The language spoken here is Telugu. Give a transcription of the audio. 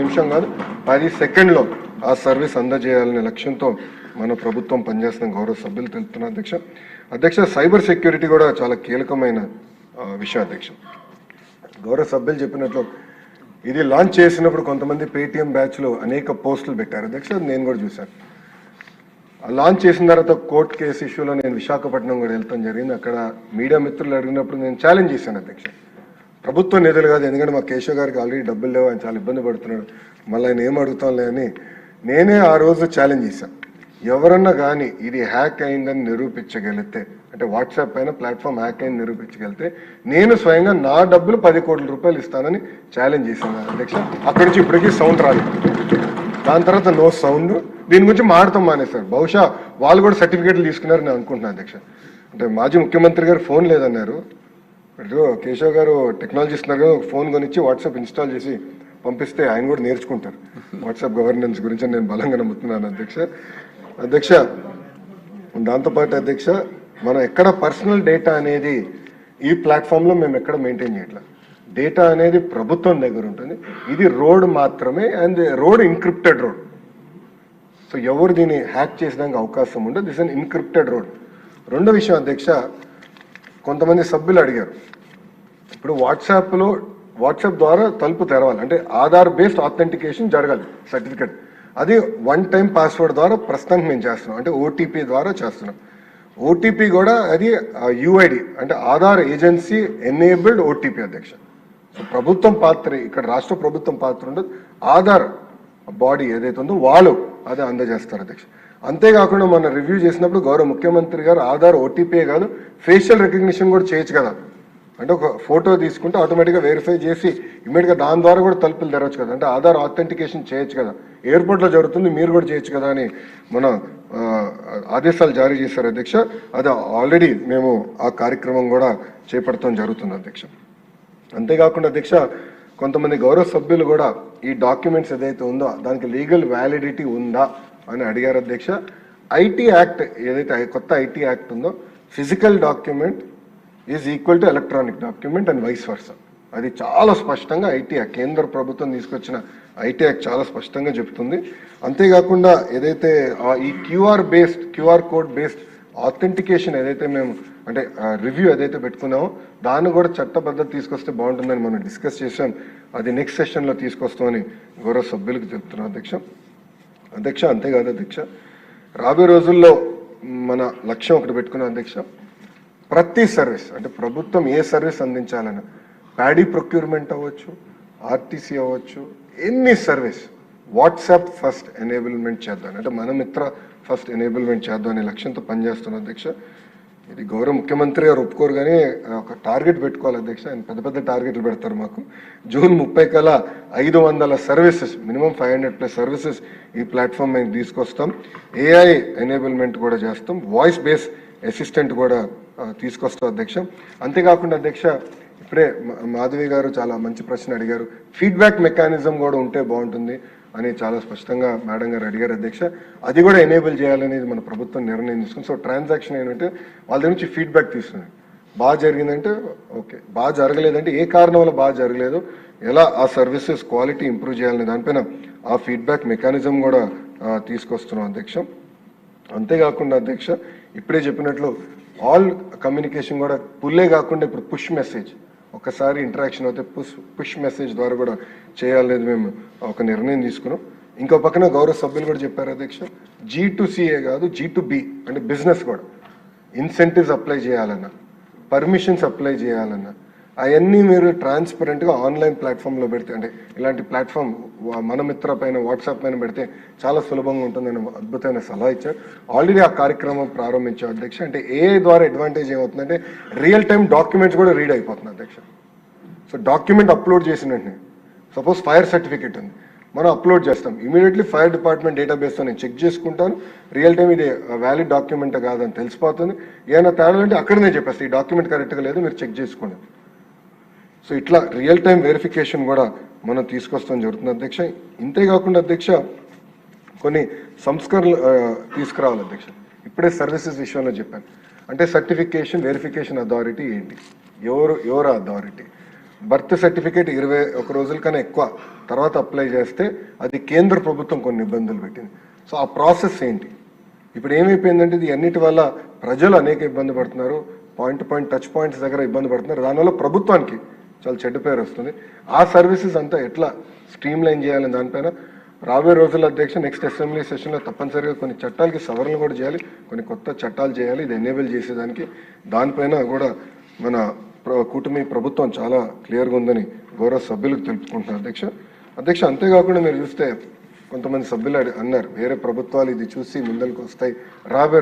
నిమిషం కాదు 10 సెకండ్లో ఆ సర్వీస్ అందజేయాలనే లక్ష్యంతో మన ప్రభుత్వం పనిచేస్తున్న గౌరవ సభ్యులు తెలుపుతున్నారు అధ్యక్ష సైబర్ సెక్యూరిటీ కూడా చాలా కీలకమైన విషయం అధ్యక్ష. గౌరవ సభ్యులు చెప్పినట్లు ఇది లాంచ్ చేసినప్పుడు కొంతమంది పేటిఎం బ్యాచ్లో అనేక పోస్టులు పెట్టారు అధ్యక్ష, నేను కూడా చూశాను. లాంచ్ చేసిన తర్వాత కోర్టు కేసు ఇష్యూలో నేను విశాఖపట్నం కూడా వెళ్తాం జరిగింది. అక్కడ మీడియా మిత్రులు అడిగినప్పుడు నేను ఛాలెంజ్ చేశాను అధ్యక్ష, ప్రభుత్వ నిధులు కాదు, ఎందుకంటే మా కేశవ్ గారికి ఆల్రెడీ డబ్బులు లేవు, ఆయన చాలా ఇబ్బంది పడుతున్నాడు, మళ్ళీ ఆయన ఏం అడుగుతాంలే అని నేనే ఆ రోజు ఛాలెంజ్ చేశాను. ఎవరన్నా కానీ ఇది హ్యాక్ అయిందని నిరూపించగలిగితే, అంటే వాట్సాప్ పైన ప్లాట్ఫామ్ హ్యాక్ అయింది నిరూపించగలిగితే నేను స్వయంగా నా డబ్బులు 10 కోట్ల రూపాయలు ఇస్తానని ఛాలెంజ్ చేశాను అధ్యక్ష. అక్కడి నుంచి ఇప్పటికీ సౌండ్ రాలేదు. దాని తర్వాత నో సౌండ్. దీని గురించి మాడతాం మానేశారు. బహుశా వాళ్ళు కూడా సర్టిఫికేట్లు తీసుకున్నారని నేను అనుకుంటున్నాను అధ్యక్ష. అంటే మాజీ ముఖ్యమంత్రి గారు ఫోన్ లేదన్నారు, కేశవ్ గారు టెక్నాలజిస్ట్ ఉన్నారు కదా, ఒక ఫోన్ కొనిచ్చి వాట్సాప్ ఇన్స్టాల్ చేసి పంపిస్తే ఆయన కూడా నేర్చుకుంటారు వాట్సాప్ గవర్నెన్స్ గురించి నేను బలంగా నమ్ముతున్నాను అధ్యక్ష. దాంతోపాటు అధ్యక్ష, మనం ఎక్కడ పర్సనల్ డేటా అనేది ఈ ప్లాట్ఫామ్లో మేము ఎక్కడ మెయింటైన్ చేయట్లేదు. డేటా అనేది ప్రభుత్వం దగ్గర ఉంటుంది. ఇది రోడ్ మాత్రమే, and road encrypted road. So ఎవరు దీన్ని హ్యాక్ చేసడానికి అవకాశం ఉండదు. This an encrypted road. రెండో విషయం అధ్యక్ష, కొంతమంది సభ్యులు అడిగారు, ఇప్పుడు వాట్సాప్ ద్వారా తలుపు తెరవాలి అంటే ఆధార్ బేస్డ్ ఆథెంటికేషన్ జరగాలి సర్టిఫికేట్. అది 1 టైం పాస్వర్డ్ ద్వారా ప్రస్తుతానికి మేము చేస్తున్నాం, అంటే ఓటీపీ ద్వారా చేస్తున్నాం. ఓటీపీ కూడా అది యుఐడి అంటే ఆధార్ ఏజెన్సీ ఎనేబుల్డ్ ఓటీపీ అధ్యక్ష. సో ప్రభుత్వం పాత్ర ఇక్కడ, రాష్ట్ర ప్రభుత్వం పాత్ర ఉండదు, ఆధార్ బాడీ ఏదైతే ఉందో వాళ్ళు అదే అందజేస్తారు అధ్యక్ష. అంతేకాకుండా మన రివ్యూ చేసినప్పుడు గౌరవ ముఖ్యమంత్రి గారు ఆధార్ ఓటీపీ కాదు ఫేషియల్ రికగ్నిషన్ కూడా చేయొచ్చు కదా, అంటే ఒక ఫోటో తీసుకుంటే ఆటోమేటిక్గా వెరిఫై చేసి ఇమీడియట్గా దాని ద్వారా కూడా తలుపులు తెరవచ్చు కదా, అంటే ఆధార్ ఆథెంటికేషన్ చేయొచ్చు కదా, ఎయిర్పోర్ట్లో జరుగుతుంది మీరు కూడా చేయొచ్చు కదా అని మన ఆదేశాలు జారీ చేశారు అధ్యక్ష. అది ఆల్రెడీ మేము ఆ కార్యక్రమం కూడా చేపడతాం జరుగుతుంది అధ్యక్ష. అంతేకాకుండా అధ్యక్ష, కొంతమంది గౌరవ సభ్యులు కూడా ఈ డాక్యుమెంట్స్ ఏదైతే ఉందో దానికి లీగల్ వ్యాలిడిటీ ఉందా అని అడిగారు అధ్యక్ష. ఐటీ యాక్ట్ ఏదైతే కొత్త ఐటీ యాక్ట్ ఉందో, physical document is equal to electronic document and vice versa. అది చాలా స్పష్టంగా ఐటీ యాక్ట్, కేంద్ర ప్రభుత్వం తీసుకొచ్చిన ఐటీ యాక్ట్ చాలా స్పష్టంగా చెప్తుంది. అంతేకాకుండా ఏదైతే ఈ క్యూఆర్ కోడ్ బేస్డ్ ఆథెంటికేషన్ ఏదైతే మేము అంటే రివ్యూ ఏదైతే పెట్టుకున్నామో దాన్ని కూడా చట్టబద్ధత తీసుకొస్తే బాగుంటుందని మనం డిస్కస్ చేసాం. అది నెక్స్ట్ సెషన్లో తీసుకొస్తామని గౌరవ సభ్యులకు చెప్తున్నాం అధ్యక్ష. అంతేకాదు అధ్యక్ష, రాబోయే రోజుల్లో మన లక్ష్యం ఒకటి పెట్టుకున్నాం అధ్యక్ష, ప్రతి సర్వీస్ అంటే ప్రభుత్వం ఏ సర్వీస్ అందించాలన్నా, ప్యాడీ ప్రొక్యూర్మెంట్ అవ్వచ్చు, ఆర్టీసీ అవ్వచ్చు, ఎన్ని సర్వీస్ వాట్సాప్ ఫస్ట్ ఎనేబుల్మెంట్ చేద్దాం, అంటే మన మిత్ర ఫస్ట్ ఎనేబుల్మెంట్ చేద్దాం అనే లక్ష్యంతో పనిచేస్తున్నాం అధ్యక్ష. ఇది గౌరవ ముఖ్యమంత్రి గారు ఒప్పుకోరు కానీ ఒక టార్గెట్ పెట్టుకోవాలి అధ్యక్ష. ఆయన పెద్ద టార్గెట్లు పెడతారు మాకు. జూన్ 30 కల్లా 500 సర్వీసెస్, మినిమం 500+ సర్వీసెస్ ఈ ప్లాట్ఫామ్ మేము తీసుకొస్తాం. ఏఐ ఎనేబుల్మెంట్ కూడా చేస్తాం, వాయిస్ బేస్ అసిస్టెంట్ కూడా తీసుకొస్తాం అధ్యక్ష. అంతేకాకుండా అధ్యక్ష, ఇప్పుడే మాధవి గారు చాలా మంచి ప్రశ్న అడిగారు, ఫీడ్బ్యాక్ మెకానిజం కూడా ఉంటే బాగుంటుంది అని చాలా స్పష్టంగా మేడం గారు అడిగారు అధ్యక్ష. అది కూడా ఎనేబుల్ చేయాలనేది మన ప్రభుత్వం నిర్ణయం తీసుకుంది. సో ట్రాన్సాక్షన్ ఏంటంటే వాళ్ళ నుంచి ఫీడ్బ్యాక్ తీసుకుని బాగా జరిగిందంటే ఓకే, బాగా జరగలేదంటే ఏ కారణం వల్ల బాగా జరగలేదు, ఎలా ఆ సర్వీసెస్ క్వాలిటీ ఇంప్రూవ్ చేయాలనే దానిపైన ఆ ఫీడ్బ్యాక్ మెకానిజం కూడా తీసుకొస్తున్నాం అధ్యక్ష. అంతేకాకుండా అధ్యక్ష, ఇప్పుడే చెప్పినట్లు ఆల్ కమ్యూనికేషన్ కూడా పుల్లే కాకుండా ఇప్పుడు పుష్ మెసేజ్, ఒకసారి ఇంటరాక్షన్ అయితే పుష్ మెసేజ్ ద్వారా కూడా చేయాలనేది మేము ఒక నిర్ణయం తీసుకున్నాం. ఇంకో పక్కన గౌరవ సభ్యులు కూడా చెప్పారు అధ్యక్ష, G2C కాదు G2B అంటే బిజినెస్ కూడా ఇన్సెంటివ్స్ అప్లై చేయాలన్నా, పర్మిషన్స్ అప్లై చేయాలన్నా అవన్నీ మీరు ట్రాన్స్పరెంట్గా ఆన్లైన్ ప్లాట్ఫామ్లో పెడితే, అంటే ఇలాంటి ప్లాట్ఫామ్ మన మిత్ర పైన వాట్సాప్ పైన పెడితే చాలా సులభంగా ఉంటుందని అద్భుతమైన సలహా ఇచ్చారు. ఆల్రెడీ ఆ కార్యక్రమం ప్రారంభించాం అధ్యక్ష. అంటే ఏఐ ద్వారా అడ్వాంటేజ్ ఏమవుతుందంటే రియల్ టైం డాక్యుమెంట్స్ కూడా రీడ్ అయిపోతుంది అధ్యక్ష. సో డాక్యుమెంట్ అప్లోడ్ చేసిన వెంటనే, సపోజ్ ఫైర్ సర్టిఫికేట్ ఉంది, మనం అప్లోడ్ చేస్తాం, ఇమీడియట్లీ ఫైర్ డిపార్ట్మెంట్ డేటాబేస్తో నేను చెక్ చేసుకుంటాను, రియల్ టైం ఇది వ్యాలిడ్ డాక్యుమెంట్ కాదని తెలిసిపోతుంది. ఏమైనా తేడా అంటే అక్కడనే చెప్పేస్తాను, ఈ డాక్యుమెంట్ కరెక్ట్గా లేదు మీరు చెక్ చేసుకోండి. సో ఇట్లా రియల్ టైం వెరిఫికేషన్ కూడా మనం తీసుకొస్తాం జరుగుతుంది అధ్యక్ష. ఇంతేకాకుండా అధ్యక్ష, కొన్ని సంస్కరణలు తీసుకురావాలి అధ్యక్ష. ఇప్పుడే సర్వీసెస్ విషయంలో చెప్పాను, అంటే సర్టిఫికేషన్ వెరిఫికేషన్ అథారిటీ ఏంటి, ఎవరు అథారిటీ, బర్త్ సర్టిఫికేట్ 21 రోజుల కన్నా ఎక్కువ తర్వాత అప్లై చేస్తే అది కేంద్ర ప్రభుత్వం కొన్ని ఇబ్బందులు పెట్టింది. సో ఆ ప్రాసెస్ ఏంటి? ఇప్పుడు ఏమైపోయిందంటే ఇది అన్నిటి వల్ల ప్రజలు అనేక ఇబ్బంది పడుతున్నారు, point to point touch points దగ్గర ఇబ్బంది పడుతున్నారు. దానివల్ల ప్రభుత్వానికి చాలా చెడ్డ పేరు వస్తుంది. ఆ సర్వీసెస్ అంతా ఎట్లా స్ట్రీమ్ లైన్ చేయాలని దానిపైన రాబోయే రోజుల అధ్యక్ష నెక్స్ట్ అసెంబ్లీ సెషన్లో తప్పనిసరిగా కొన్ని చట్టాలకి సవరణలు కూడా చేయాలి, కొన్ని కొత్త చట్టాలు చేయాలి ఇది ఎనేబుల్ చేసేదానికి. దానిపైన కూడా మన కూటమి ప్రభుత్వం చాలా క్లియర్గా ఉందని గౌరవ సభ్యులకు తెలుపుకుంటున్నాను అధ్యక్ష. అంతేకాకుండా మీరు చూస్తే కొంతమంది సభ్యులు అన్నారు వేరే ప్రభుత్వాలు ఇది చూసి ముందరికి వస్తాయి రాబోయే